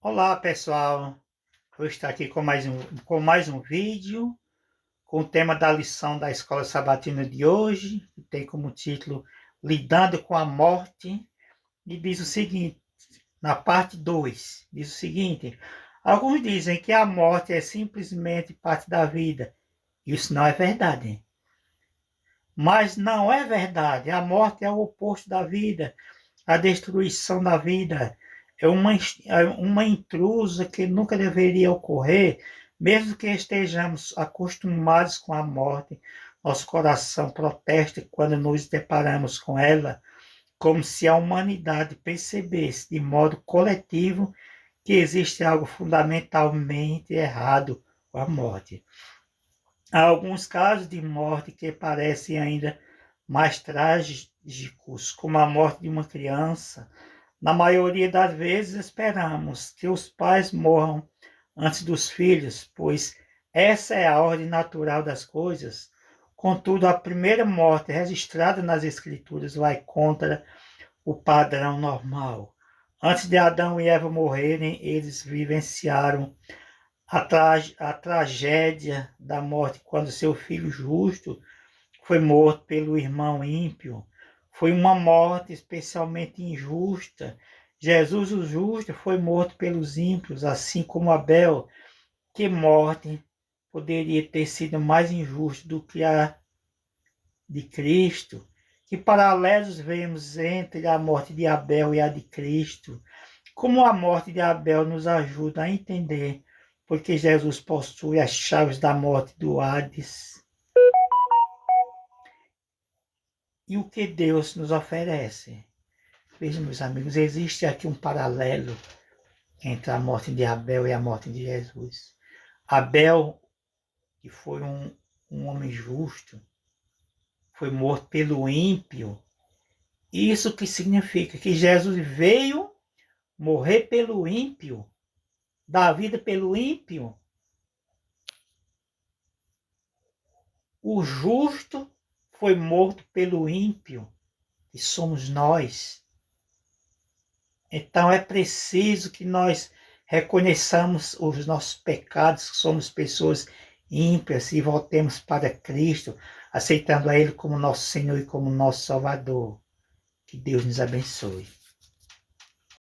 Olá pessoal, vou estar aqui com mais um vídeo com o tema da lição da Escola Sabatina de hoje, que tem como título Lidando com a Morte, e diz o seguinte, na parte 2, diz o seguinte: alguns dizem que a morte é simplesmente parte da vida. Isso não é verdade. Mas não é verdade, a morte é o oposto da vida, a destruição da vida é uma intrusa que nunca deveria ocorrer, mesmo que estejamos acostumados com a morte. Nosso coração protesta quando nos deparamos com ela, como se a humanidade percebesse de modo coletivo que existe algo fundamentalmente errado com a morte. Há alguns casos de morte que parecem ainda mais trágicos, como a morte de uma criança. Na maioria das vezes, esperamos que os pais morram antes dos filhos, pois essa é a ordem natural das coisas. Contudo, a primeira morte registrada nas Escrituras vai contra o padrão normal. Antes de Adão e Eva morrerem, eles vivenciaram a tragédia da morte quando seu filho justo foi morto pelo irmão ímpio. Foi uma morte especialmente injusta. Jesus, o justo, foi morto pelos ímpios, assim como Abel. Que morte poderia ter sido mais injusta do que a de Cristo? Que paralelos vemos entre a morte de Abel e a de Cristo? Como a morte de Abel nos ajuda a entender porque Jesus possui as chaves da morte do Hades e o que Deus nos oferece. Vejam, meus amigos, existe aqui um paralelo entre a morte de Abel e a morte de Jesus. Abel, que foi um homem justo, foi morto pelo ímpio. Isso que significa que Jesus veio morrer pelo ímpio, dar vida pelo ímpio. O justo foi morto pelo ímpio, que somos nós. Então é preciso que nós reconheçamos os nossos pecados, que somos pessoas ímpias e voltemos para Cristo, aceitando a Ele como nosso Senhor e como nosso Salvador. Que Deus nos abençoe.